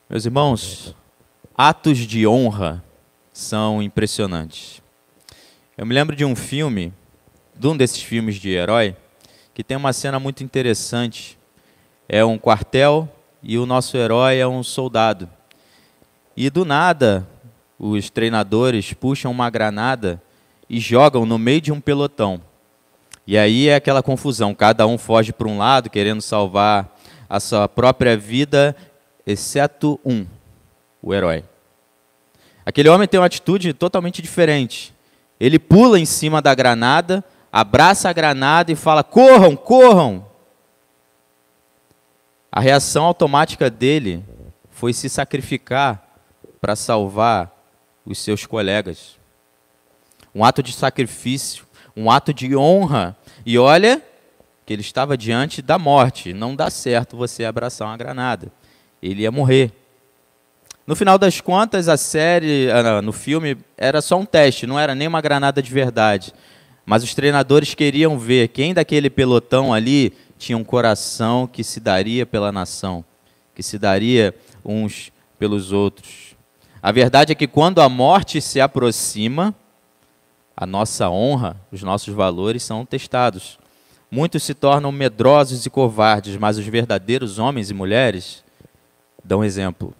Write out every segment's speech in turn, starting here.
Meus irmãos, atos de honra são impressionantes. Eu me lembro de um filme, de um desses filmes de herói, que tem uma cena muito interessante. É um quartel e o nosso herói é um soldado. E do nada, os treinadores puxam uma granada e jogam no meio de um pelotão. E aí é aquela confusão, cada um foge para um lado, querendo salvar a sua própria vida, exceto um, o herói. Aquele homem tem uma atitude totalmente diferente. Ele pula em cima da granada, abraça a granada e fala: corram, corram! A reação automática dele foi se sacrificar para salvar os seus colegas. Um ato de sacrifício, um ato de honra. E olha que ele estava diante da morte. Não dá certo você abraçar uma granada. Ele ia morrer. No final das contas, a série, no filme, era só um teste, não era nem uma granada de verdade. Mas os treinadores queriam ver quem daquele pelotão ali tinha um coração que se daria pela nação, que se daria uns pelos outros. A verdade é que quando a morte se aproxima, a nossa honra, os nossos valores são testados. Muitos se tornam medrosos e covardes, mas os verdadeiros homens e mulheres dão exemplo.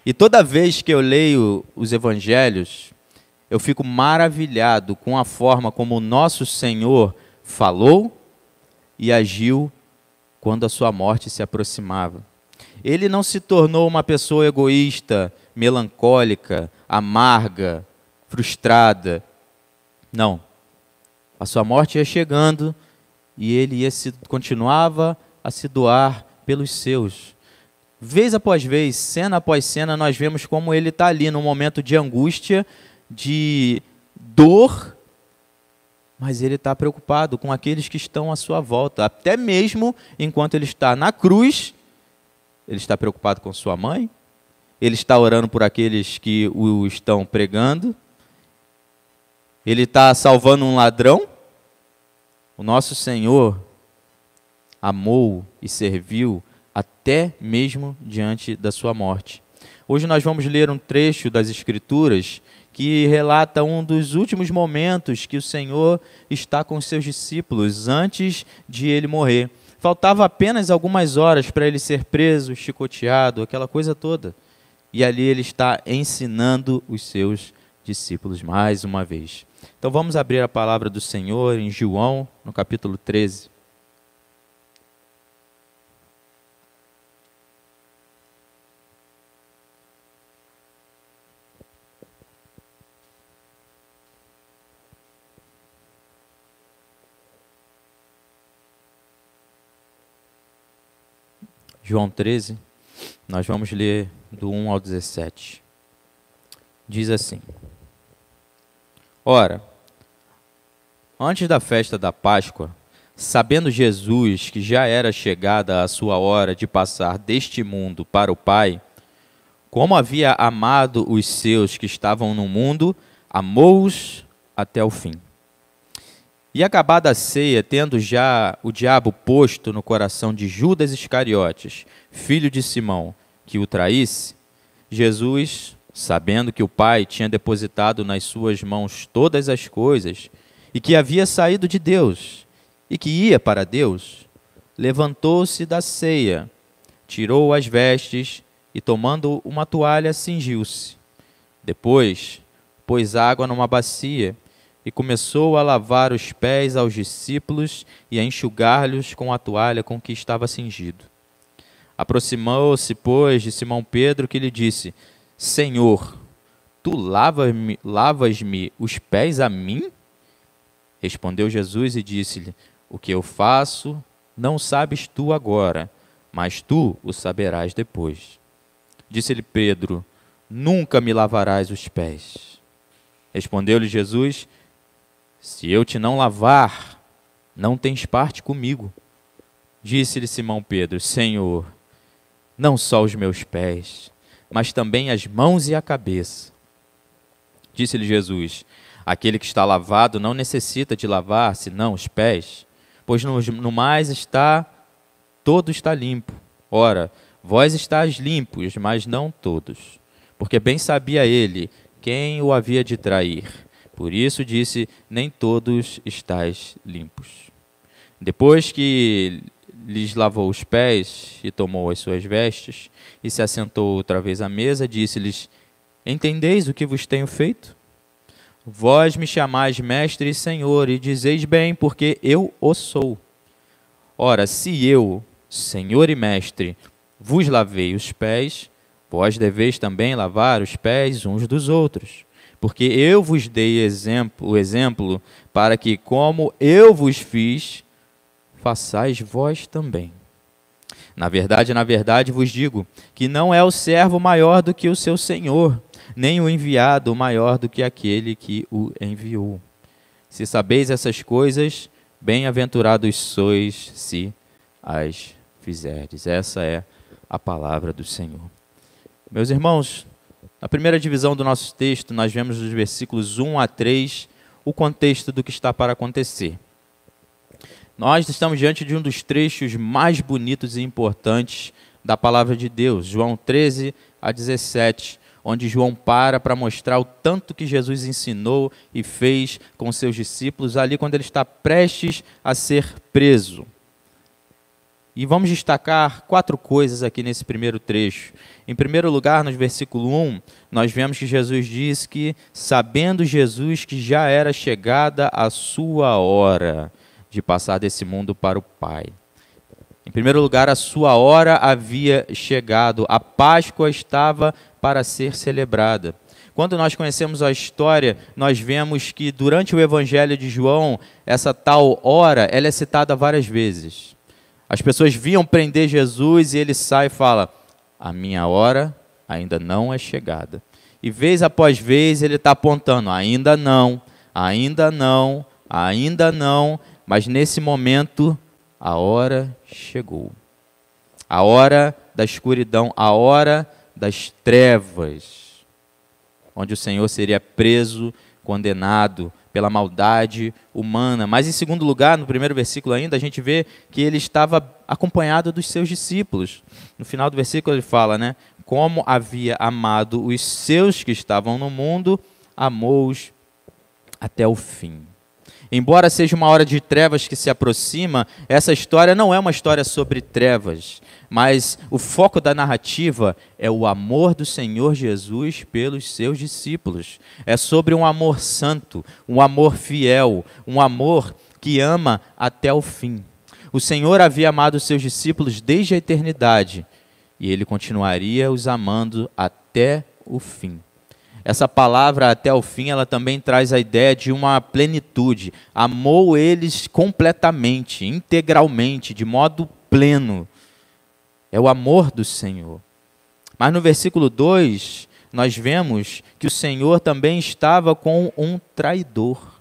E toda vez que eu leio os evangelhos, eu fico maravilhado com a forma como o nosso Senhor falou e agiu quando a sua morte se aproximava. Ele não se tornou uma pessoa egoísta, melancólica, amarga, frustrada. Não. A sua morte ia chegando e ele continuava a se doar pelos seus. Vez após vez, cena após cena, nós vemos como ele está ali num momento de angústia, de dor, mas ele está preocupado com aqueles que estão à sua volta. Até mesmo enquanto ele está na cruz, ele está preocupado com sua mãe, ele está orando por aqueles que o estão pregando, ele está salvando um ladrão. O nosso Senhor amou e serviu até mesmo diante da sua morte. Hoje nós vamos ler um trecho das Escrituras que relata um dos últimos momentos que o Senhor está com os seus discípulos antes de ele morrer. Faltava apenas algumas horas para ele ser preso, chicoteado, aquela coisa toda. E ali ele está ensinando os seus discípulos mais uma vez. Então vamos abrir a palavra do Senhor em João, no capítulo 13. João 13, nós vamos ler do 1 ao 17. Diz assim: Ora, antes da festa da Páscoa, sabendo Jesus que já era chegada a sua hora de passar deste mundo para o Pai, como havia amado os seus que estavam no mundo, amou-os até o fim. E acabada a ceia, tendo já o diabo posto no coração de Judas Iscariotes, filho de Simão, que o traísse, Jesus, sabendo que o Pai tinha depositado nas suas mãos todas as coisas, e que havia saído de Deus, e que ia para Deus, levantou-se da ceia, tirou as vestes, e tomando uma toalha, cingiu-se. Depois, pôs água numa bacia, e começou a lavar os pés aos discípulos e a enxugar-lhes com a toalha com que estava cingido. Aproximou-se, pois, de Simão Pedro, que lhe disse: Senhor, tu lavas-me os pés a mim? Respondeu Jesus e disse-lhe: O que eu faço não sabes tu agora, mas tu o saberás depois. Disse-lhe Pedro: Nunca me lavarás os pés. Respondeu-lhe Jesus: Se eu te não lavar, não tens parte comigo. Disse-lhe Simão Pedro: Senhor, não só os meus pés, mas também as mãos e a cabeça. Disse-lhe Jesus: Aquele que está lavado não necessita de lavar, senão os pés, pois no mais todo está limpo. Ora, vós estáis limpos, mas não todos. Porque bem sabia ele quem o havia de trair. Por isso disse, nem todos estáis limpos. Depois que lhes lavou os pés e tomou as suas vestes, e se assentou outra vez à mesa, disse-lhes, entendeis o que vos tenho feito? Vós me chamais mestre e senhor, e dizeis bem, porque eu o sou. Ora, se eu, senhor e mestre, vos lavei os pés, vós deveis também lavar os pés uns dos outros. Porque eu vos dei o exemplo para que, como eu vos fiz, façais vós também. Na verdade vos digo que não é o servo maior do que o seu senhor, nem o enviado maior do que aquele que o enviou. Se sabeis essas coisas, bem-aventurados sois se as fizerdes. Essa é a palavra do Senhor. Meus irmãos, na primeira divisão do nosso texto, nós vemos dos versículos 1 a 3 o contexto do que está para acontecer. Nós estamos diante de um dos trechos mais bonitos e importantes da palavra de Deus, João 13 a 17, onde João para mostrar o tanto que Jesus ensinou e fez com seus discípulos ali quando ele está prestes a ser preso. E vamos destacar 4 coisas aqui nesse primeiro trecho. Em primeiro lugar, no versículo 1, nós vemos que Jesus diz que, sabendo Jesus que já era chegada a sua hora de passar desse mundo para o Pai. Em primeiro lugar, a sua hora havia chegado, a Páscoa estava para ser celebrada. Quando nós conhecemos a história, nós vemos que durante o Evangelho de João, essa tal hora, ela é citada várias vezes. As pessoas viam prender Jesus e ele sai e fala, a minha hora ainda não é chegada. E vez após vez ele está apontando, ainda não, ainda não, ainda não, mas nesse momento a hora chegou. A hora da escuridão, a hora das trevas, onde o Senhor seria preso, condenado pela maldade humana. Mas em segundo lugar, no primeiro versículo ainda, a gente vê que ele estava acompanhado dos seus discípulos. No final do versículo ele fala, né? Como havia amado os seus que estavam no mundo, amou-os até o fim. Embora seja uma hora de trevas que se aproxima, essa história não é uma história sobre trevas, mas o foco da narrativa é o amor do Senhor Jesus pelos seus discípulos. É sobre um amor santo, um amor fiel, um amor que ama até o fim. O Senhor havia amado os seus discípulos desde a eternidade e ele continuaria os amando até o fim. Essa palavra até o fim, ela também traz a ideia de uma plenitude. Amou eles completamente, integralmente, de modo pleno. É o amor do Senhor. Mas no versículo 2, nós vemos que o Senhor também estava com um traidor.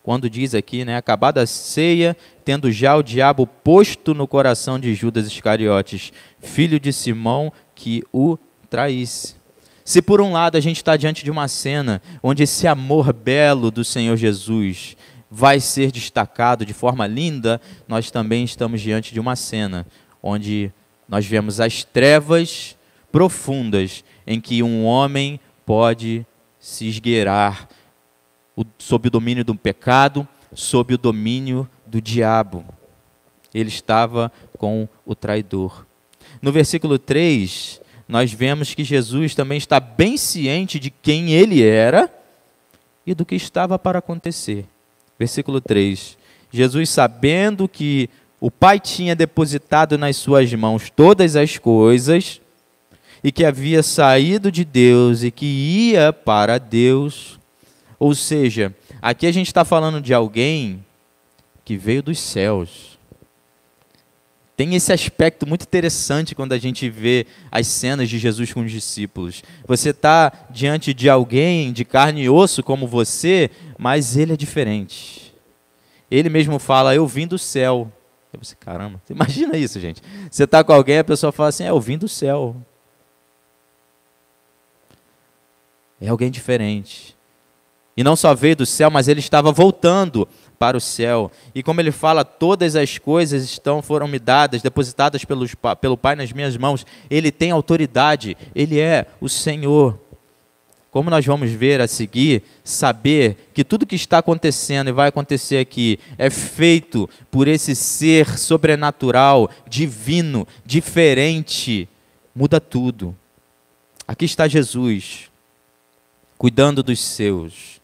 Quando diz aqui, né, acabada a ceia, tendo já o diabo posto no coração de Judas Iscariotes, filho de Simão, que o traísse. Se por um lado a gente está diante de uma cena onde esse amor belo do Senhor Jesus vai ser destacado de forma linda, nós também estamos diante de uma cena onde nós vemos as trevas profundas em que um homem pode se esgueirar sob o domínio do pecado, sob o domínio do diabo. Ele estava com o traidor. No versículo 3, nós vemos que Jesus também está bem ciente de quem ele era e do que estava para acontecer. Versículo 3. Jesus, sabendo que o Pai tinha depositado nas suas mãos todas as coisas e que havia saído de Deus e que ia para Deus. Ou seja, aqui a gente está falando de alguém que veio dos céus. Tem esse aspecto muito interessante quando a gente vê as cenas de Jesus com os discípulos. Você está diante de alguém de carne e osso como você, mas ele é diferente. Ele mesmo fala, eu vim do céu. Eu pensei, caramba, você imagina isso, gente. Você está com alguém, a pessoa fala assim, eu vim do céu. É alguém diferente. E não só veio do céu, mas ele estava voltando para o céu. E como ele fala, todas as coisas foram me dadas, depositadas pelo Pai nas minhas mãos. Ele tem autoridade, ele é o Senhor. Como nós vamos ver a seguir, saber que tudo que está acontecendo e vai acontecer aqui é feito por esse ser sobrenatural, divino, diferente, muda tudo. Aqui está Jesus, cuidando dos seus.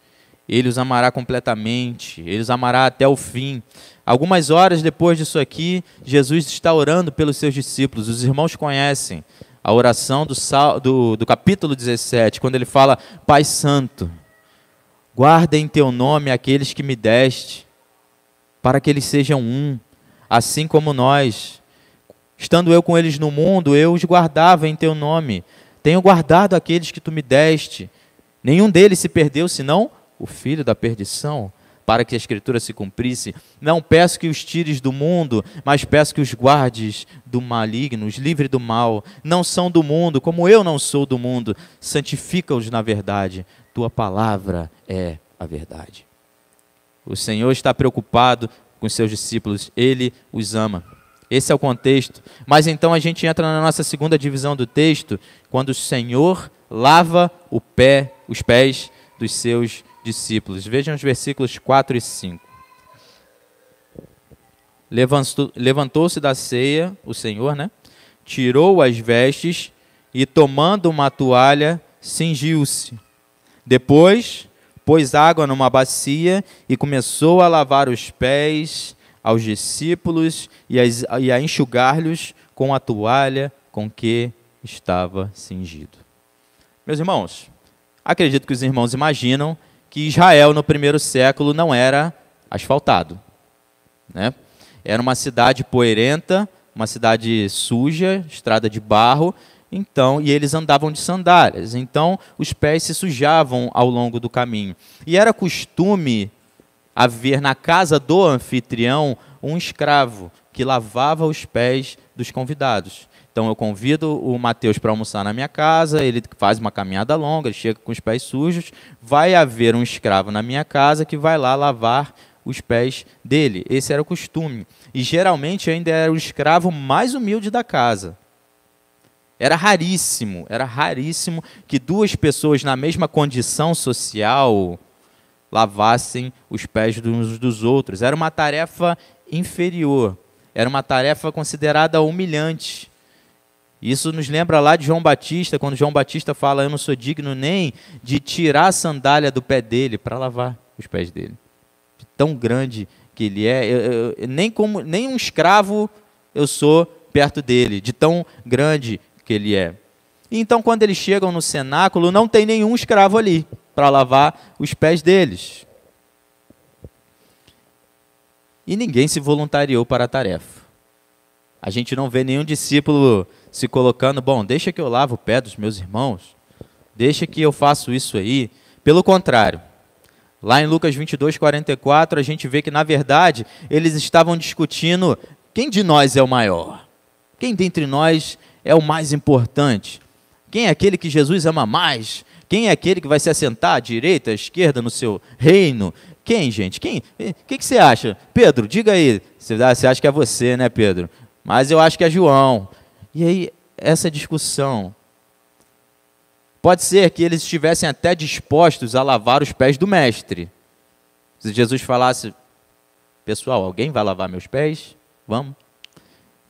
Ele os amará completamente, ele os amará até o fim. Algumas horas depois disso aqui, Jesus está orando pelos seus discípulos. Os irmãos conhecem a oração do capítulo 17, quando ele fala: Pai Santo, guarda em teu nome aqueles que me deste, para que eles sejam um, assim como nós. Estando eu com eles no mundo, eu os guardava em teu nome. Tenho guardado aqueles que tu me deste. Nenhum deles se perdeu, senão o filho da perdição, para que a Escritura se cumprisse. Não peço que os tires do mundo, mas peço que os guardes do maligno, os livre do mal. Não são do mundo, como eu não sou do mundo. Santifica-os na verdade. Tua palavra é a verdade. O Senhor está preocupado com os seus discípulos. Ele os ama. Esse é o contexto. Mas então a gente entra na nossa segunda divisão do texto, quando o Senhor lava os pés dos seus discípulos. Vejam os versículos 4 e 5. Levantou-se da ceia, o Senhor, tirou as vestes e, tomando uma toalha, cingiu-se. Depois, pôs água numa bacia e começou a lavar os pés aos discípulos e a enxugar-lhes com a toalha com que estava cingido. Meus irmãos, acredito que os irmãos imaginam que Israel no primeiro século não era asfaltado, Era uma cidade poeirenta, uma cidade suja, estrada de barro, e eles andavam de sandálias, então os pés se sujavam ao longo do caminho. E era costume haver na casa do anfitrião um escravo que lavava os pés dos convidados. Então eu convido o Mateus para almoçar na minha casa, ele faz uma caminhada longa, ele chega com os pés sujos, vai haver um escravo na minha casa que vai lá lavar os pés dele. Esse era o costume. E geralmente ainda era o escravo mais humilde da casa. Era raríssimo que duas pessoas na mesma condição social lavassem os pés uns dos outros. Era uma tarefa inferior, era uma tarefa considerada humilhante. Isso nos lembra lá de João Batista, quando João Batista fala: eu não sou digno nem de tirar a sandália do pé dele para lavar os pés dele. De tão grande que ele é, nem um escravo eu sou perto dele, de tão grande que ele é. E então, quando eles chegam no cenáculo, não tem nenhum escravo ali para lavar os pés deles. E ninguém se voluntariou para a tarefa. A gente não vê nenhum discípulo se colocando: bom, deixa que eu lavo o pé dos meus irmãos, deixa que eu faço isso aí. Pelo contrário, lá em Lucas 22:44, a gente vê que, na verdade, eles estavam discutindo quem de nós é o maior, quem dentre nós é o mais importante, quem é aquele que Jesus ama mais, quem é aquele que vai se assentar à direita, à esquerda no seu reino. Quem, gente? Quem? O que você acha? Pedro, diga aí. Você acha que é você, né, Pedro? Mas eu acho que é João. E aí, essa discussão. Pode ser que eles estivessem até dispostos a lavar os pés do mestre. Se Jesus falasse: pessoal, alguém vai lavar meus pés? Vamos.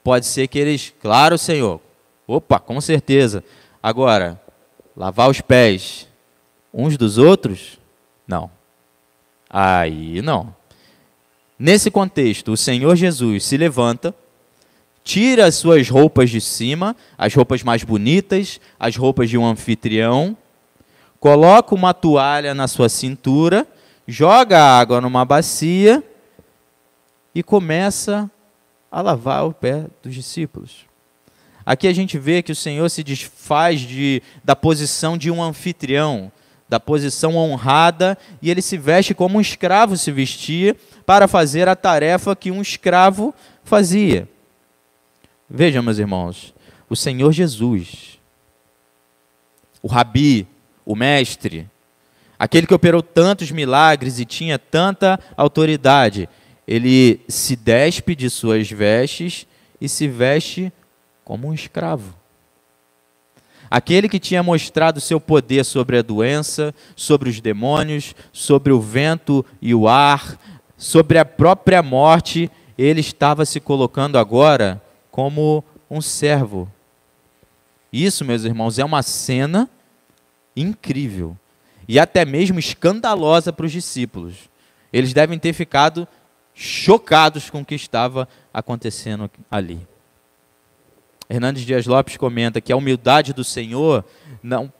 Pode ser que eles: claro, Senhor. Opa, com certeza. Agora, lavar os pés uns dos outros? Não. Aí não. Nesse contexto, o Senhor Jesus se levanta, tira as suas roupas de cima, as roupas mais bonitas, as roupas de um anfitrião, coloca uma toalha na sua cintura, joga água numa bacia e começa a lavar o pé dos discípulos. Aqui a gente vê que o Senhor se desfaz da posição de um anfitrião, da posição honrada, e ele se veste como um escravo se vestia para fazer a tarefa que um escravo fazia. Vejam, meus irmãos, o Senhor Jesus, o Rabi, o mestre, aquele que operou tantos milagres e tinha tanta autoridade, ele se despe de suas vestes e se veste como um escravo. Aquele que tinha mostrado seu poder sobre a doença, sobre os demônios, sobre o vento e o ar, sobre a própria morte, ele estava se colocando agora como um servo. Isso, meus irmãos, é uma cena incrível e até mesmo escandalosa para os discípulos. Eles devem ter ficado chocados com o que estava acontecendo ali. Hernandes Dias Lopes comenta que a humildade do Senhor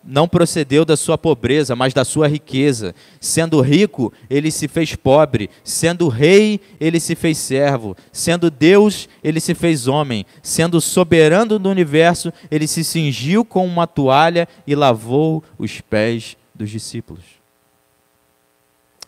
não procedeu da sua pobreza, mas da sua riqueza. Sendo rico, ele se fez pobre. Sendo rei, ele se fez servo. Sendo Deus, ele se fez homem. Sendo soberano do universo, ele se cingiu com uma toalha e lavou os pés dos discípulos.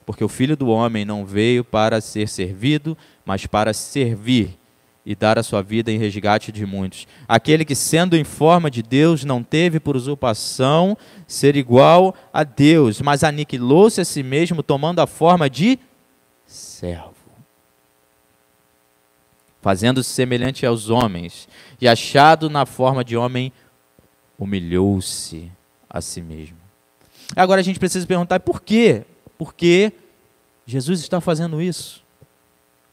Porque o Filho do Homem não veio para ser servido, mas para servir e dar a sua vida em resgate de muitos. Aquele que, sendo em forma de Deus, não teve por usurpação ser igual a Deus, mas aniquilou-se a si mesmo, tomando a forma de servo. Fazendo-se semelhante aos homens, e achado na forma de homem, humilhou-se a si mesmo. Agora a gente precisa perguntar, por quê? Por que Jesus está fazendo isso?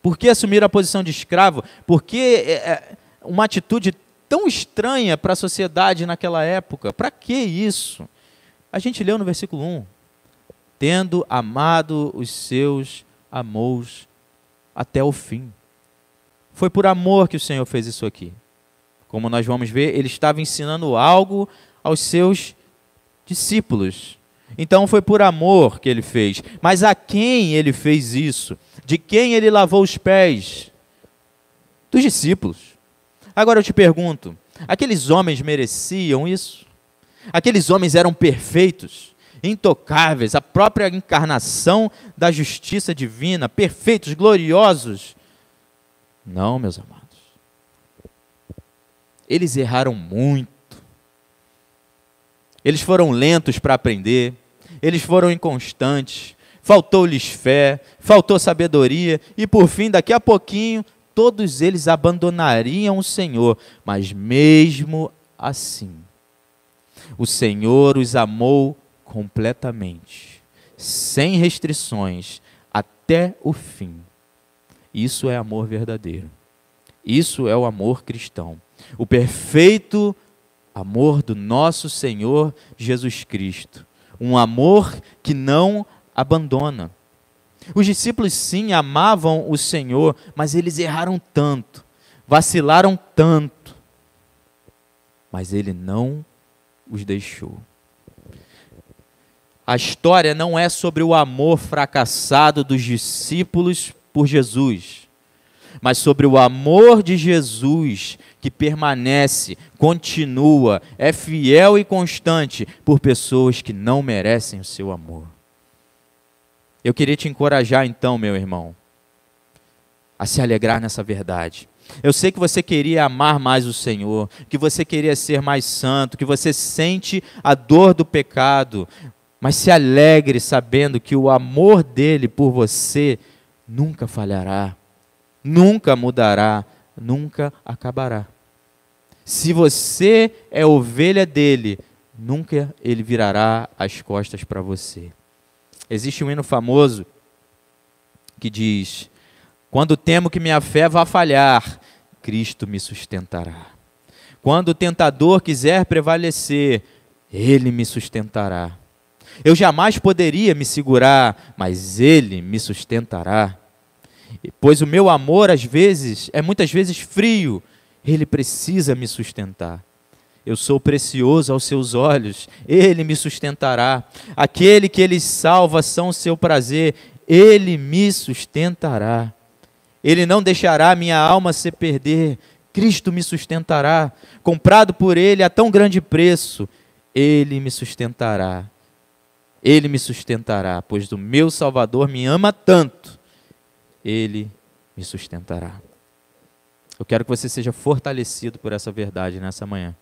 Por que assumir a posição de escravo? Por que uma atitude tão estranha para a sociedade naquela época? Para que isso? A gente leu no versículo 1. Tendo amado os seus, amou-os até o fim. Foi por amor que o Senhor fez isso aqui. Como nós vamos ver, ele estava ensinando algo aos seus discípulos. Então foi por amor que ele fez. Mas a quem ele fez isso? De quem ele lavou os pés? Dos discípulos. Agora eu te pergunto, aqueles homens mereciam isso? Aqueles homens eram perfeitos, intocáveis, a própria encarnação da justiça divina, perfeitos, gloriosos? Não, meus amados. Eles erraram muito. Eles foram lentos para aprender, eles foram inconstantes, faltou-lhes fé, faltou sabedoria, e por fim, daqui a pouquinho, todos eles abandonariam o Senhor. Mas mesmo assim, o Senhor os amou completamente, sem restrições, até o fim. Isso é amor verdadeiro. Isso é o amor cristão. O perfeito amor do nosso Senhor Jesus Cristo. Um amor que não abandona. Os discípulos sim amavam o Senhor, mas eles erraram tanto, vacilaram tanto, mas ele não os deixou. A história não é sobre o amor fracassado dos discípulos por Jesus, mas sobre o amor de Jesus que permanece, continua, é fiel e constante por pessoas que não merecem o seu amor. Eu queria te encorajar então, meu irmão, a se alegrar nessa verdade. Eu sei que você queria amar mais o Senhor, que você queria ser mais santo, que você sente a dor do pecado, mas se alegre sabendo que o amor dele por você nunca falhará, nunca mudará, nunca acabará. Se você é ovelha dele, nunca ele virará as costas para você. Existe um hino famoso que diz: quando temo que minha fé vá falhar, Cristo me sustentará. Quando o tentador quiser prevalecer, ele me sustentará. Eu jamais poderia me segurar, mas ele me sustentará. Pois o meu amor, muitas vezes frio, ele precisa me sustentar. Eu sou precioso aos seus olhos, ele me sustentará. Aquele que ele salva são o seu prazer, ele me sustentará. Ele não deixará minha alma se perder, Cristo me sustentará. Comprado por ele a tão grande preço, ele me sustentará. Ele me sustentará, pois o meu Salvador me ama tanto, ele me sustentará. Eu quero que você seja fortalecido por essa verdade nessa manhã.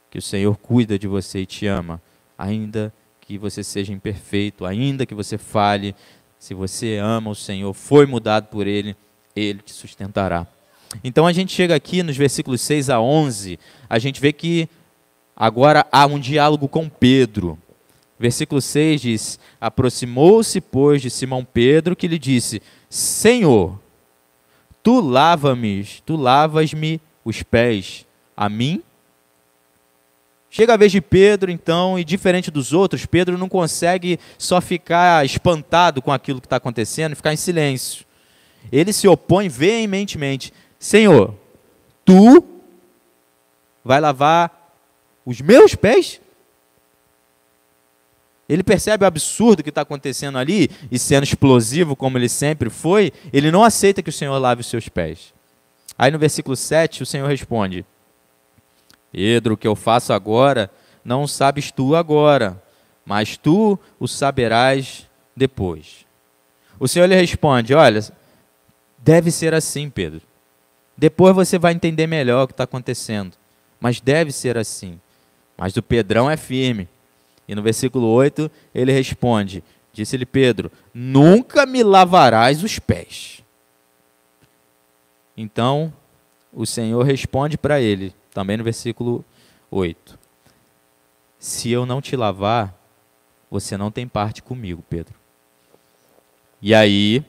Que o Senhor cuida de você e te ama, ainda que você seja imperfeito, ainda que você falhe, se você ama o Senhor, foi mudado por Ele, Ele te sustentará. Então a gente chega aqui nos versículos 6 a 11, a gente vê que agora há um diálogo com Pedro. Versículo 6 diz: aproximou-se, pois, de Simão Pedro, que lhe disse: Senhor, tu lavas-me os pés a mim? Chega a vez de Pedro, então, e diferente dos outros, Pedro não consegue só ficar espantado com aquilo que está acontecendo e ficar em silêncio. Ele se opõe veementemente: Senhor, tu vai lavar os meus pés? Ele percebe o absurdo que está acontecendo ali, e sendo explosivo como ele sempre foi, ele não aceita que o Senhor lave os seus pés. Aí no versículo 7, o Senhor responde: Pedro, o que eu faço agora, não sabes tu agora, mas tu o saberás depois. O Senhor lhe responde: olha, deve ser assim, Pedro. Depois você vai entender melhor o que está acontecendo, mas deve ser assim. Mas o Pedrão é firme. E no versículo 8, ele responde, disse-lhe Pedro: nunca me lavarás os pés. Então, o Senhor responde para ele, também no versículo 8: se eu não te lavar, você não tem parte comigo, Pedro. E aí,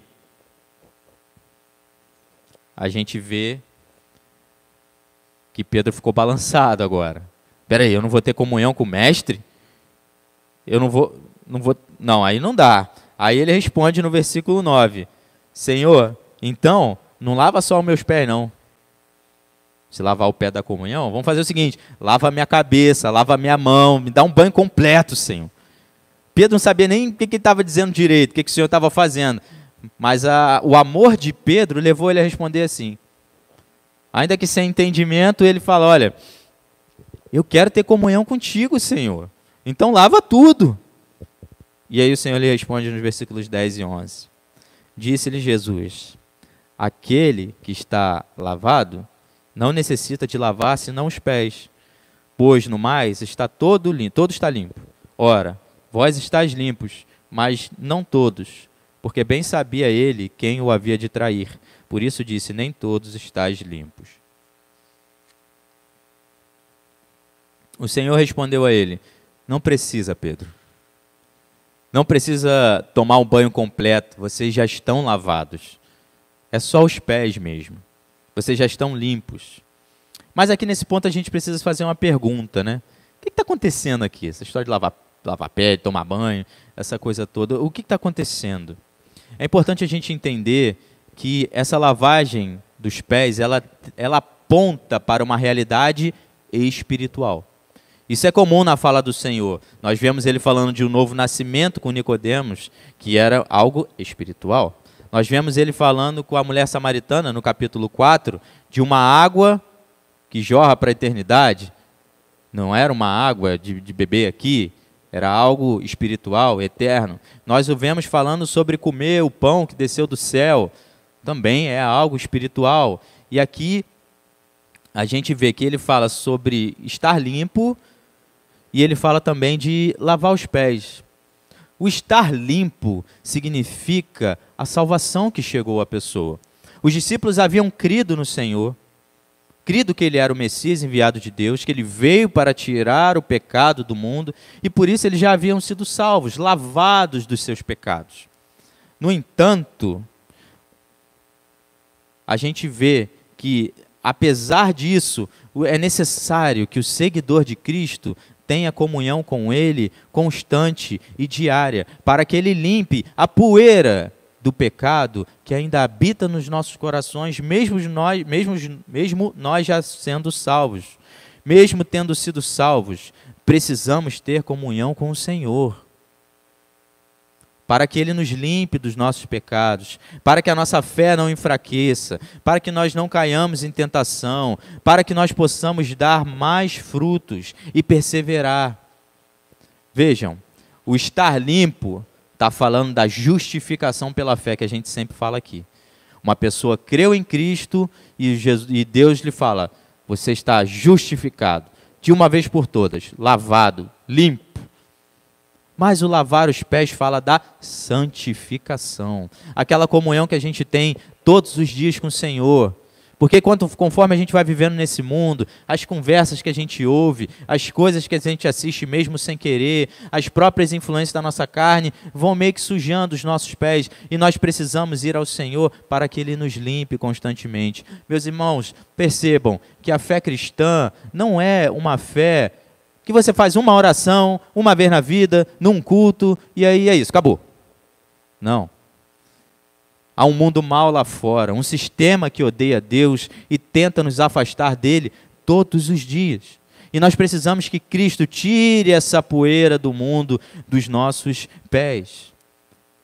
a gente vê que Pedro ficou balançado agora. Espera aí, eu não vou ter comunhão com o mestre? Eu não vou, não, aí não dá. Aí ele responde no versículo 9: Senhor, então, não lava só os meus pés, não. Se lavar o pé da comunhão, vamos fazer o seguinte: lava a minha cabeça, lava a minha mão, me dá um banho completo, Senhor. Pedro não sabia nem o que ele estava dizendo direito, o que o Senhor estava fazendo. Mas o amor de Pedro levou ele a responder assim. Ainda que sem entendimento, ele fala: olha, eu quero ter comunhão contigo, Senhor. Então lava tudo. E aí o Senhor lhe responde nos versículos 10 e 11. Disse-lhe Jesus: aquele que está lavado não necessita de lavar senão os pés, pois no mais está todo está limpo. Ora, vós estáis limpos, mas não todos, porque bem sabia ele quem o havia de trair. Por isso disse: nem todos estáis limpos. O Senhor respondeu a ele: não precisa, Pedro. Não precisa tomar um banho completo, vocês já estão lavados. É só os pés mesmo. Vocês já estão limpos. Mas aqui nesse ponto a gente precisa fazer uma pergunta, né? O que está acontecendo aqui? Essa história de lavar pé, tomar banho, essa coisa toda. O que está acontecendo? É importante a gente entender que essa lavagem dos pés, ela aponta para uma realidade espiritual. Isso é comum na fala do Senhor. Nós vemos ele falando de um novo nascimento com Nicodemos, que era algo espiritual. Nós vemos ele falando com a mulher samaritana, no capítulo 4, de uma água que jorra para a eternidade. Não era uma água de beber aqui, era algo espiritual, eterno. Nós o vemos falando sobre comer o pão que desceu do céu, também é algo espiritual. E aqui a gente vê que ele fala sobre estar limpo, e ele fala também de lavar os pés. O estar limpo significa a salvação que chegou à pessoa. Os discípulos haviam crido no Senhor, crido que ele era o Messias enviado de Deus, que ele veio para tirar o pecado do mundo, e por isso eles já haviam sido salvos, lavados dos seus pecados. No entanto, a gente vê que, apesar disso, é necessário que o seguidor de Cristo tenha comunhão com Ele constante e diária, para que Ele limpe a poeira do pecado que ainda habita nos nossos corações, mesmo nós já sendo salvos. Mesmo tendo sido salvos, precisamos ter comunhão com o Senhor, para que Ele nos limpe dos nossos pecados, para que a nossa fé não enfraqueça, para que nós não caiamos em tentação, para que nós possamos dar mais frutos e perseverar. Vejam, o estar limpo está falando da justificação pela fé, que a gente sempre fala aqui. Uma pessoa creu em Cristo e Deus lhe fala: você está justificado, de uma vez por todas, lavado, limpo. Mas o lavar os pés fala da santificação. Aquela comunhão que a gente tem todos os dias com o Senhor. Porque conforme a gente vai vivendo nesse mundo, as conversas que a gente ouve, as coisas que a gente assiste mesmo sem querer, as próprias influências da nossa carne, vão meio que sujando os nossos pés. E nós precisamos ir ao Senhor para que Ele nos limpe constantemente. Meus irmãos, percebam que a fé cristã não é uma fé que você faz uma oração, uma vez na vida, num culto, e aí é isso, acabou. Não. Há um mundo mau lá fora, um sistema que odeia Deus e tenta nos afastar dele todos os dias. E nós precisamos que Cristo tire essa poeira do mundo dos nossos pés.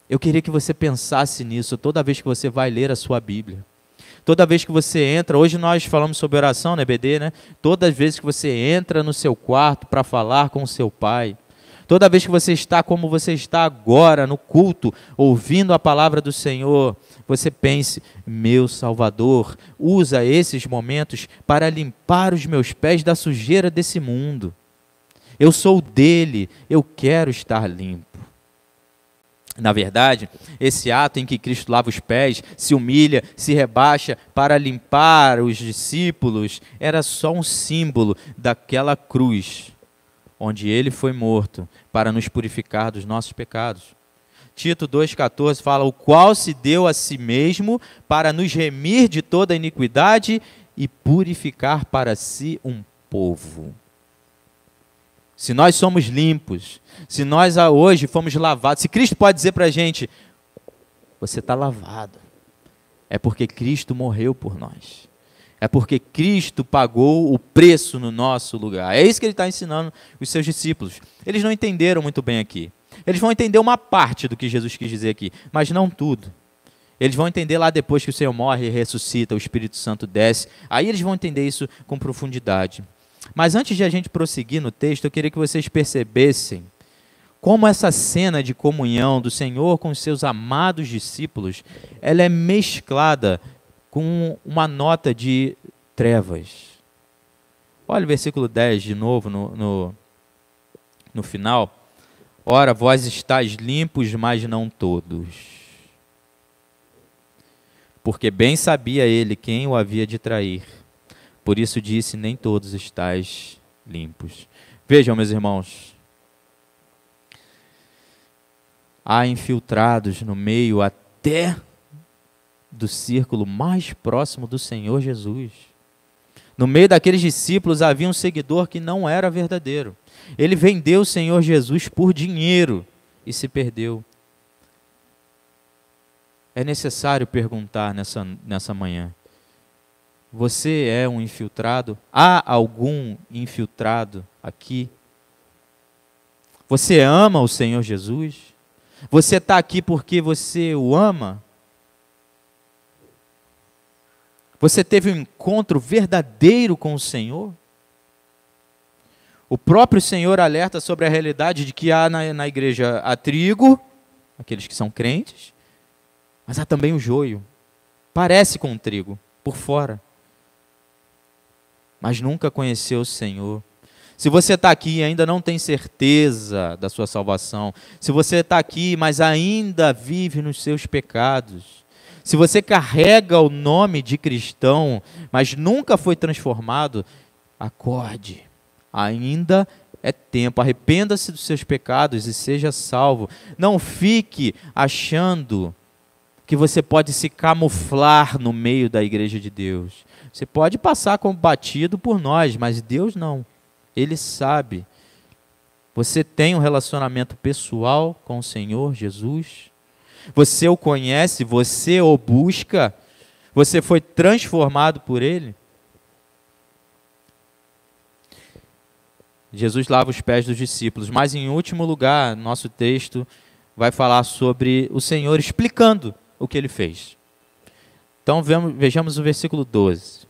Eu queria que você pensasse nisso toda vez que você vai ler a sua Bíblia. Toda vez que você entra, hoje nós falamos sobre oração, né, BD, né? Todas as vezes que você entra no seu quarto para falar com o seu pai, toda vez que você está como você está agora, no culto, ouvindo a palavra do Senhor, você pense, meu Salvador, usa esses momentos para limpar os meus pés da sujeira desse mundo. Eu sou dele, eu quero estar limpo. Na verdade, esse ato em que Cristo lava os pés, se humilha, se rebaixa para limpar os discípulos, era só um símbolo daquela cruz, onde ele foi morto para nos purificar dos nossos pecados. Tito 2,14 fala, o qual se deu a si mesmo para nos remir de toda iniquidade e purificar para si um povo. Se nós somos limpos, se nós hoje fomos lavados, se Cristo pode dizer para a gente, você está lavado, é porque Cristo morreu por nós. É porque Cristo pagou o preço no nosso lugar. É isso que ele está ensinando os seus discípulos. Eles não entenderam muito bem aqui. Eles vão entender uma parte do que Jesus quis dizer aqui, mas não tudo. Eles vão entender lá depois que o Senhor morre e ressuscita, o Espírito Santo desce. Aí eles vão entender isso com profundidade. Mas antes de a gente prosseguir no texto, eu queria que vocês percebessem como essa cena de comunhão do Senhor com os seus amados discípulos, ela é mesclada com uma nota de trevas. Olha o versículo 10 de novo no final. Ora, vós estáis limpos, mas não todos. Porque bem sabia ele quem o havia de trair. Por isso disse, nem todos estáis limpos. Vejam, meus irmãos, há infiltrados no meio até do círculo mais próximo do Senhor Jesus. No meio daqueles discípulos havia um seguidor que não era verdadeiro. Ele vendeu o Senhor Jesus por dinheiro e se perdeu. É necessário perguntar nessa manhã, você é um infiltrado? Há algum infiltrado aqui? Você ama o Senhor Jesus? Você está aqui porque você o ama? Você teve um encontro verdadeiro com o Senhor? O próprio Senhor alerta sobre a realidade de que há na igreja há trigo, aqueles que são crentes, mas há também o joio. Parece com o trigo, por fora. Mas nunca conheceu o Senhor. Se você está aqui e ainda não tem certeza da sua salvação, se você está aqui, mas ainda vive nos seus pecados, se você carrega o nome de cristão, mas nunca foi transformado, acorde, ainda é tempo, arrependa-se dos seus pecados e seja salvo. Não fique achando que você pode se camuflar no meio da igreja de Deus. Você pode passar como batido por nós, mas Deus não. Ele sabe. Você tem um relacionamento pessoal com o Senhor Jesus? Você o conhece? Você o busca? Você foi transformado por Ele? Jesus lava os pés dos discípulos, mas em último lugar, nosso texto vai falar sobre o Senhor explicando o que Ele fez. Então vejamos o versículo 12.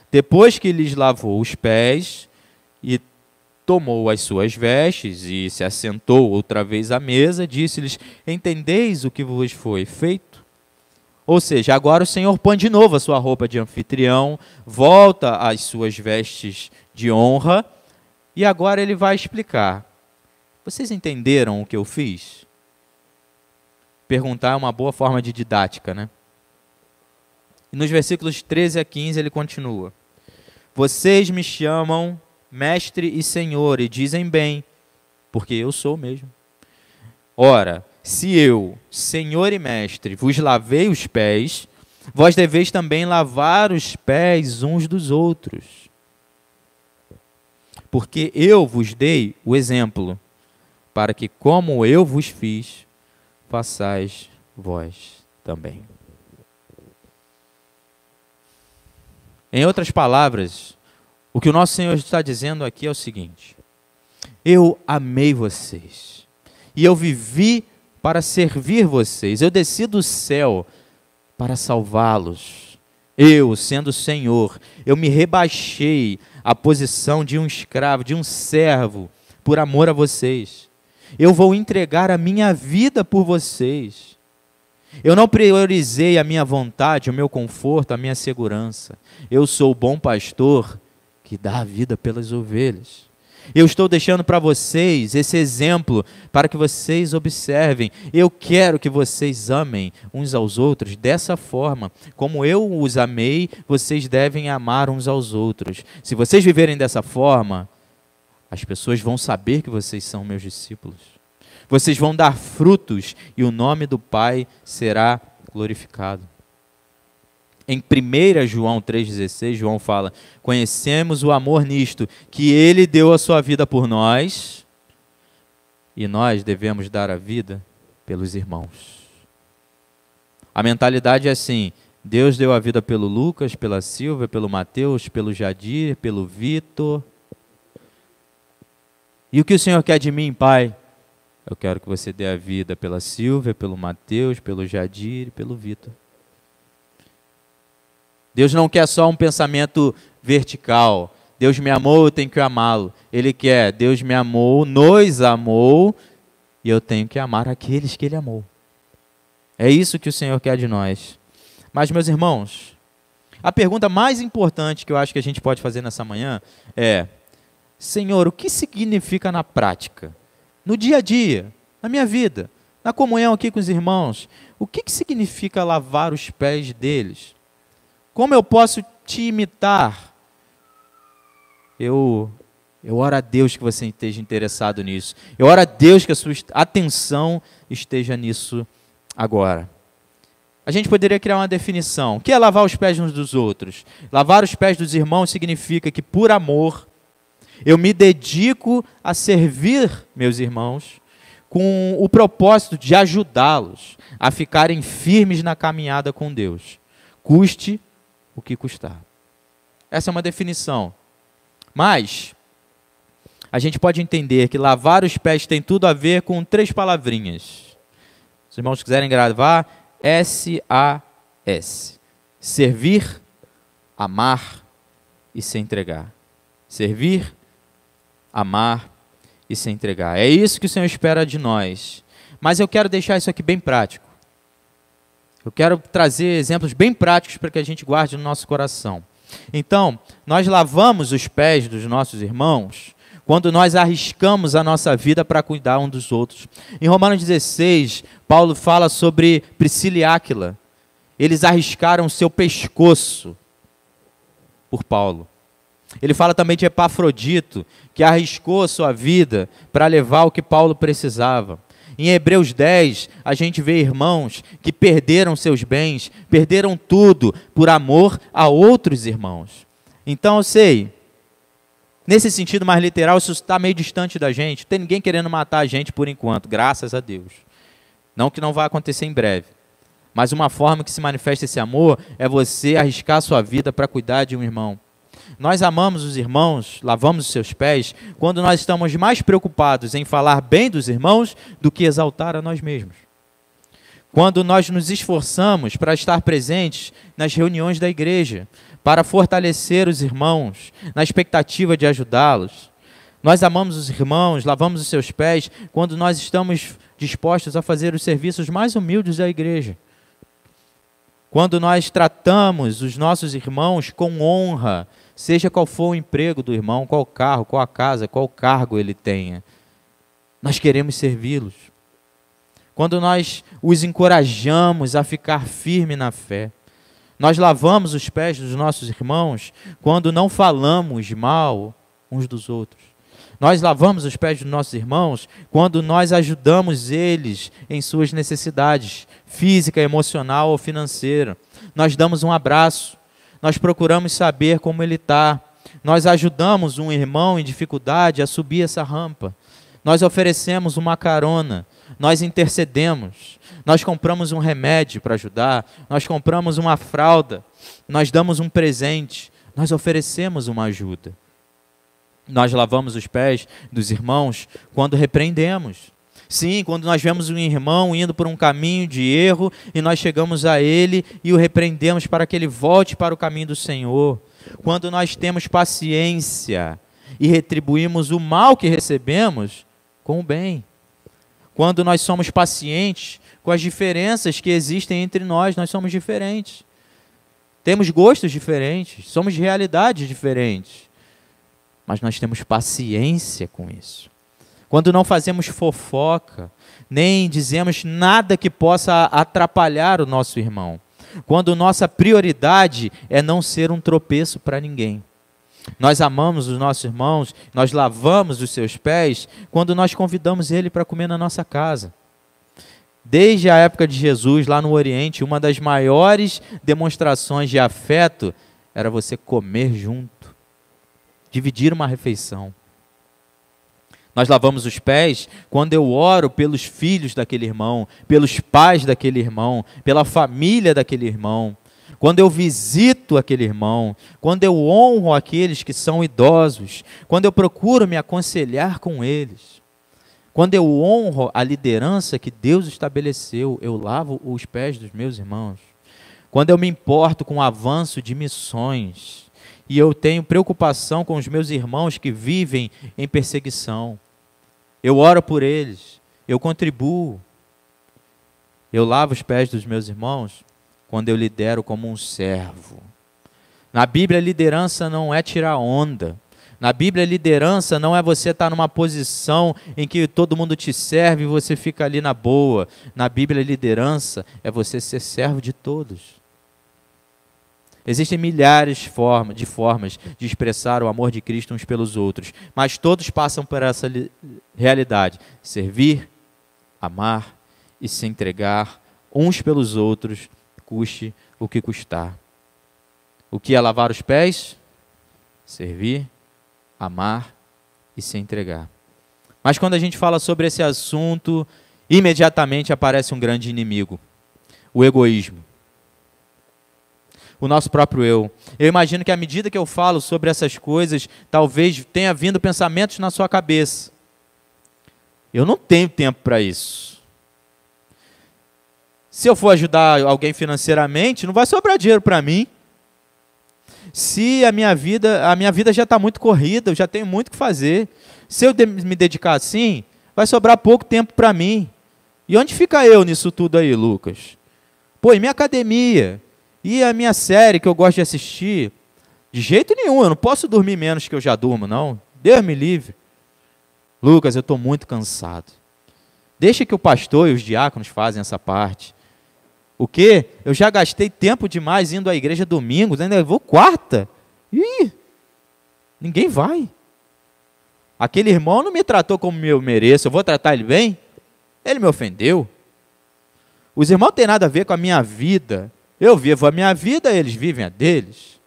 Depois que lhes lavou os pés e tomou as suas vestes e se assentou outra vez à mesa, disse-lhes, entendeis o que vos foi feito? Ou seja, agora o Senhor põe de novo a sua roupa de anfitrião, volta às suas vestes de honra, e agora ele vai explicar. vocês entenderam o que eu fiz? Perguntar é uma boa forma de didática, né? E nos versículos 13 a 15 ele continua: vocês me chamam mestre e senhor e dizem bem, porque eu sou mesmo. Ora, se eu, senhor e mestre, vos lavei os pés, vós deveis também lavar os pés uns dos outros. Porque eu vos dei o exemplo, para que como eu vos fiz, façais vós também. Em outras palavras, o que o nosso Senhor está dizendo aqui é o seguinte: eu amei vocês, e eu vivi para servir vocês, eu desci do céu para salvá-los. Eu, sendo Senhor, eu me rebaixei à posição de um escravo, de um servo, por amor a vocês. Eu vou entregar a minha vida por vocês. Eu não priorizei a minha vontade, o meu conforto, a minha segurança. Eu sou o bom pastor que dá a vida pelas ovelhas. Eu estou deixando para vocês esse exemplo para que vocês observem. Eu quero que vocês amem uns aos outros dessa forma. Como eu os amei, vocês devem amar uns aos outros. Se vocês viverem dessa forma, as pessoas vão saber que vocês são meus discípulos. Vocês vão dar frutos e o nome do Pai será glorificado. Em 1 João 3,16, João fala: conhecemos o amor nisto, que Ele deu a sua vida por nós, e nós devemos dar a vida pelos irmãos. A mentalidade é assim: Deus deu a vida pelo Lucas, pela Silvia, pelo Mateus, pelo Jadir, pelo Vitor. E o que o Senhor quer de mim, Pai? Eu quero que você dê a vida pela Silvia, pelo Mateus, pelo Jadir e pelo Vitor. Deus não quer só um pensamento vertical. Deus me amou, eu tenho que amá-lo. Ele quer: Deus me amou, nos amou, e eu tenho que amar aqueles que Ele amou. É isso que o Senhor quer de nós. Mas, meus irmãos, a pergunta mais importante que eu acho que a gente pode fazer nessa manhã é: Senhor, o que significa na prática? No dia a dia, na minha vida, na comunhão aqui com os irmãos, o que significa lavar os pés deles? Como eu posso te imitar? Eu oro a Deus que você esteja interessado nisso. Eu oro a Deus que a sua atenção esteja nisso agora. A gente poderia criar uma definição. O que é lavar os pés uns dos outros? Lavar os pés dos irmãos significa que, por amor, eu me dedico a servir meus irmãos com o propósito de ajudá-los a ficarem firmes na caminhada com Deus, custe o que custar. Essa é uma definição. Mas a gente pode entender que lavar os pés tem tudo a ver com 3 palavrinhas. Se os irmãos quiserem gravar, S-A-S. Servir, amar e se entregar. Servir, amar e se entregar. É isso que o Senhor espera de nós. Mas eu quero deixar isso aqui bem prático. Eu quero trazer exemplos bem práticos para que a gente guarde no nosso coração. Então, nós lavamos os pés dos nossos irmãos quando nós arriscamos a nossa vida para cuidar um dos outros. Em Romanos 16, Paulo fala sobre Priscila e Áquila. Eles arriscaram o seu pescoço por Paulo. Ele fala também de Epafrodito, que arriscou a sua vida para levar o que Paulo precisava. Em Hebreus 10, a gente vê irmãos que perderam seus bens, perderam tudo por amor a outros irmãos. Então eu sei, nesse sentido mais literal, isso está meio distante da gente. Não tem ninguém querendo matar a gente por enquanto, graças a Deus. Não que não vai acontecer em breve. Mas uma forma que se manifesta esse amor é você arriscar a sua vida para cuidar de um irmão. Nós amamos os irmãos, lavamos os seus pés, quando nós estamos mais preocupados em falar bem dos irmãos do que exaltar a nós mesmos. Quando nós nos esforçamos para estar presentes nas reuniões da igreja, para fortalecer os irmãos, na expectativa de ajudá-los. Nós amamos os irmãos, lavamos os seus pés, quando nós estamos dispostos a fazer os serviços mais humildes da igreja. Quando nós tratamos os nossos irmãos com honra, seja qual for o emprego do irmão, qual carro, qual a casa, qual cargo ele tenha. nós queremos servi-los. Quando nós os encorajamos a ficar firme na fé. Nós lavamos os pés dos nossos irmãos quando não falamos mal uns dos outros. Nós lavamos os pés dos nossos irmãos quando nós ajudamos eles em suas necessidades física, emocional ou financeira. Nós damos um abraço, nós procuramos saber como ele está. Nós ajudamos um irmão em dificuldade a subir essa rampa. Nós oferecemos uma carona, nós intercedemos, nós compramos um remédio para ajudar, nós compramos uma fralda, nós damos um presente, nós oferecemos uma ajuda. Nós lavamos os pés dos irmãos quando repreendemos. Sim, quando nós vemos um irmão indo por um caminho de erro e nós chegamos a ele e o repreendemos para que ele volte para o caminho do Senhor. Quando nós temos paciência e retribuímos o mal que recebemos com o bem. Quando nós somos pacientes com as diferenças que existem entre nós, nós somos diferentes. Temos gostos diferentes, somos de realidades diferentes. Mas nós temos paciência com isso. Quando não fazemos fofoca, nem dizemos nada que possa atrapalhar o nosso irmão. Quando nossa prioridade é não ser um tropeço para ninguém. Nós amamos os nossos irmãos, nós lavamos os seus pés quando nós convidamos ele para comer na nossa casa. Desde a época de Jesus, lá no Oriente, uma das maiores demonstrações de afeto era você comer junto, dividir uma refeição. Nós lavamos os pés quando eu oro pelos filhos daquele irmão, pelos pais daquele irmão, pela família daquele irmão. Quando eu visito aquele irmão, quando eu honro aqueles que são idosos, quando eu procuro me aconselhar com eles, quando eu honro a liderança que Deus estabeleceu, eu lavo os pés dos meus irmãos. Quando eu me importo com o avanço de missões e eu tenho preocupação com os meus irmãos que vivem em perseguição, eu oro por eles, eu contribuo, eu lavo os pés dos meus irmãos quando eu lidero como um servo. Na Bíblia, liderança não é tirar onda. Na Bíblia, liderança não é você estar numa posição em que todo mundo te serve e você fica ali na boa. Na Bíblia, liderança é você ser servo de todos. Existem milhares de formas de expressar o amor de Cristo uns pelos outros, mas todos passam por essa realidade: servir, amar e se entregar uns pelos outros, custe o que custar. O que é lavar os pés? Servir, amar e se entregar. Mas quando a gente fala sobre esse assunto, imediatamente aparece um grande inimigo: o egoísmo. O nosso próprio eu. Eu imagino que à medida que eu falo sobre essas coisas, talvez tenha vindo pensamentos na sua cabeça. Eu não tenho tempo para isso. Se eu for ajudar alguém financeiramente, não vai sobrar dinheiro para mim. Se a minha vida já está muito corrida, eu já tenho muito o que fazer. Se eu me dedicar assim, vai sobrar pouco tempo para mim. E onde fica eu nisso tudo aí, Lucas? Pô, e minha academia? E a minha série que eu gosto de assistir? De jeito nenhum, eu não posso dormir menos que eu já durmo, não. Deus me livre. Lucas, eu estou muito cansado. Deixa que o pastor e os diáconos fazem essa parte. O quê? Eu já gastei tempo demais indo à igreja domingo, ainda vou quarta. Ih, ninguém vai. Aquele irmão não me tratou como eu mereço, eu vou tratar ele bem? Ele me ofendeu. Os irmãos não têm nada a ver com a minha vida. Eu vivo a minha vida, eles vivem a deles.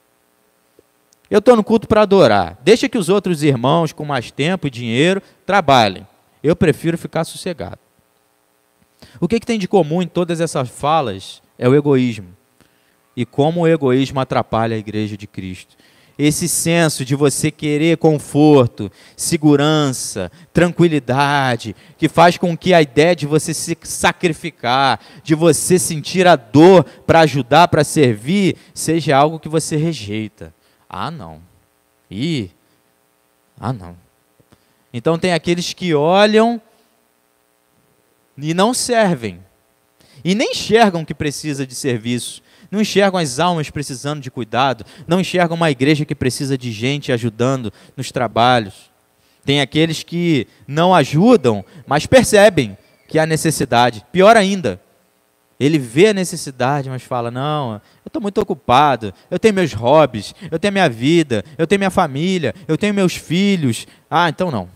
Eu estou no culto para adorar. Deixa que os outros irmãos com mais tempo e dinheiro trabalhem. Eu prefiro ficar sossegado. O que tem de comum em todas essas falas é o egoísmo. E como o egoísmo atrapalha a igreja de Cristo. Esse senso de você querer conforto, segurança, tranquilidade, que faz com que a ideia de você se sacrificar, de você sentir a dor para ajudar, para servir, seja algo que você rejeita. Ah, não. Não. Então tem aqueles que olham e não servem. E nem enxergam que precisa de serviço. Não enxergam as almas precisando de cuidado. Não enxergam uma igreja que precisa de gente ajudando nos trabalhos. Tem aqueles que não ajudam, mas percebem que há necessidade. Pior ainda, ele vê a necessidade, mas fala, não, eu estou muito ocupado, eu tenho meus hobbies, eu tenho minha vida, eu tenho minha família, eu tenho meus filhos. Ah, então não.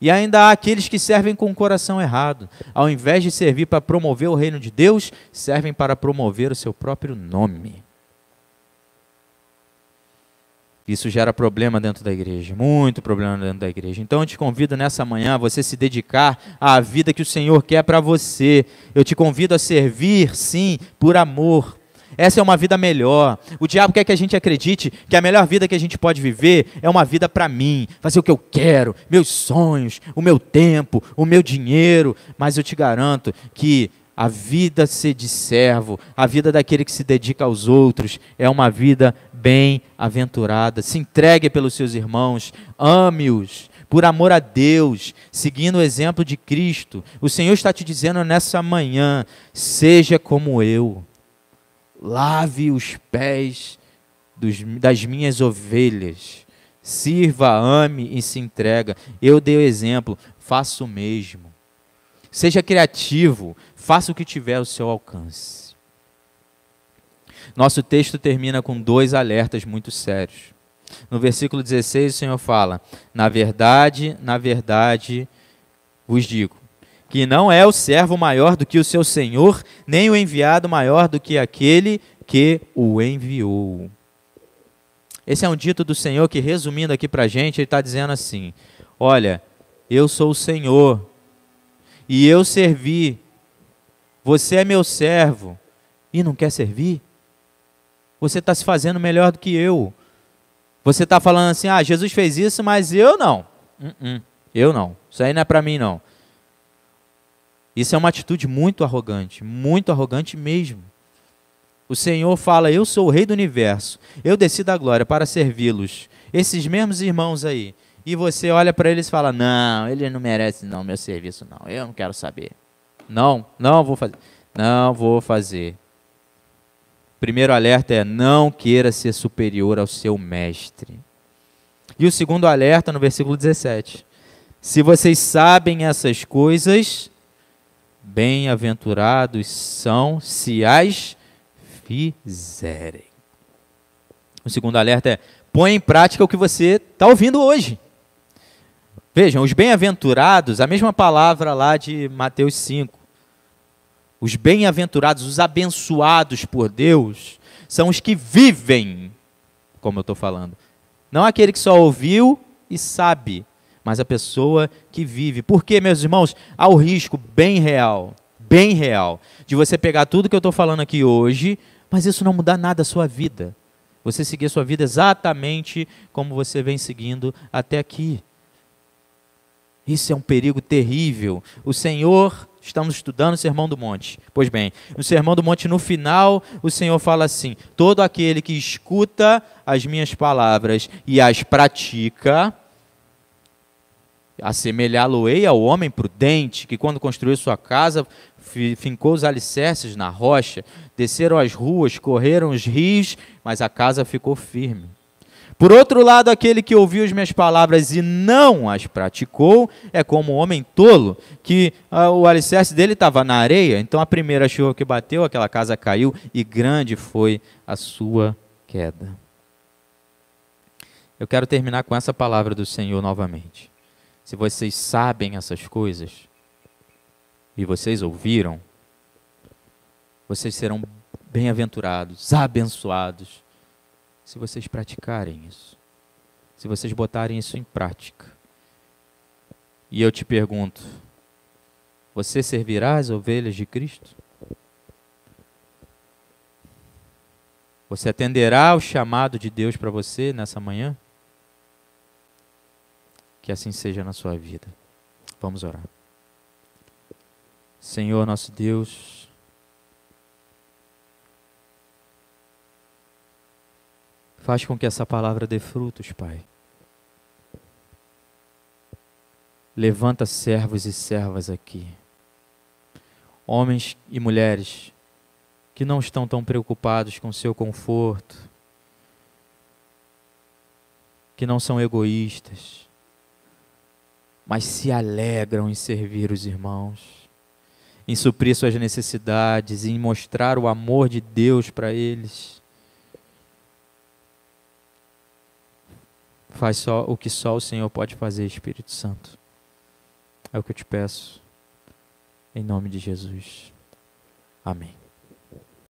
E ainda há aqueles que servem com o coração errado. Ao invés de servir para promover o reino de Deus, servem para promover o seu próprio nome. Isso gera problema dentro da igreja, muito problema dentro da igreja. Então eu te convido nessa manhã a você se dedicar à vida que o Senhor quer para você. Eu te convido a servir, sim, por amor. Essa é uma vida melhor. O diabo quer que a gente acredite que a melhor vida que a gente pode viver é uma vida para mim, fazer o que eu quero, meus sonhos, o meu tempo, o meu dinheiro. Mas eu te garanto que a vida de servo, a vida daquele que se dedica aos outros, é uma vida bem-aventurada. Se entregue pelos seus irmãos, ame-os, por amor a Deus, seguindo o exemplo de Cristo. O Senhor está te dizendo nessa manhã, seja como eu, lave os pés das minhas ovelhas, sirva, ame e se entrega. Eu dei o exemplo, faça o mesmo. Seja criativo, faça o que tiver ao seu alcance. Nosso texto termina com 2 alertas muito sérios. No versículo 16, o Senhor fala, na verdade, vos digo, que não é o servo maior do que o seu senhor, nem o enviado maior do que aquele que o enviou. Esse é um dito do Senhor que, resumindo aqui para a gente, ele está dizendo assim, olha, eu sou o Senhor, e eu servi, você é meu servo, e não quer servir? Você está se fazendo melhor do que eu. Você está falando assim, Jesus fez isso, mas eu não. Eu não, isso aí não é para mim não. Isso é uma atitude muito arrogante mesmo. O Senhor fala, eu sou o rei do universo, eu desci da glória para servi-los, esses mesmos irmãos aí, e você olha para eles e fala, não, ele não merece não, meu serviço não, eu não quero saber. Não vou fazer. Primeiro alerta é, não queira ser superior ao seu mestre. E o segundo alerta no versículo 17, se vocês sabem essas coisas, bem-aventurados são se as fizerem. O segundo alerta é, põe em prática o que você está ouvindo hoje. Vejam, os bem-aventurados, a mesma palavra lá de Mateus 5. Os bem-aventurados, os abençoados por Deus, são os que vivem, como eu estou falando. Não aquele que só ouviu e sabe, mas a pessoa que vive. Porque, meus irmãos, há o risco bem real, de você pegar tudo que eu estou falando aqui hoje, mas isso não mudar nada a sua vida. Você seguir a sua vida exatamente como você vem seguindo até aqui. Isso é um perigo terrível. O Senhor, estamos estudando o Sermão do Monte. Pois bem, no Sermão do Monte, no final, o Senhor fala assim, todo aquele que escuta as minhas palavras e as pratica, assemelhá-lo-ei ao homem prudente, que quando construiu sua casa, fincou os alicerces na rocha, desceram as ruas, correram os rios, mas a casa ficou firme. Por outro lado, aquele que ouviu as minhas palavras e não as praticou, é como um homem tolo, que o alicerce dele estava na areia, então a primeira chuva que bateu, aquela casa caiu, e grande foi a sua queda. Eu quero terminar com essa palavra do Senhor novamente. Se vocês sabem essas coisas, e vocês ouviram, vocês serão bem-aventurados, abençoados, se vocês praticarem isso, se vocês botarem isso em prática. E eu te pergunto, você servirá as ovelhas de Cristo? Você atenderá ao chamado de Deus para você nessa manhã? Que assim seja na sua vida. Vamos orar. Senhor nosso Deus, faz com que essa palavra dê frutos, Pai. Levanta servos e servas aqui. Homens e mulheres que não estão tão preocupados com seu conforto, que não são egoístas, mas se alegram em servir os irmãos, em suprir suas necessidades, em mostrar o amor de Deus para eles. Faz só o que só o Senhor pode fazer, Espírito Santo. É o que eu te peço, em nome de Jesus. Amém.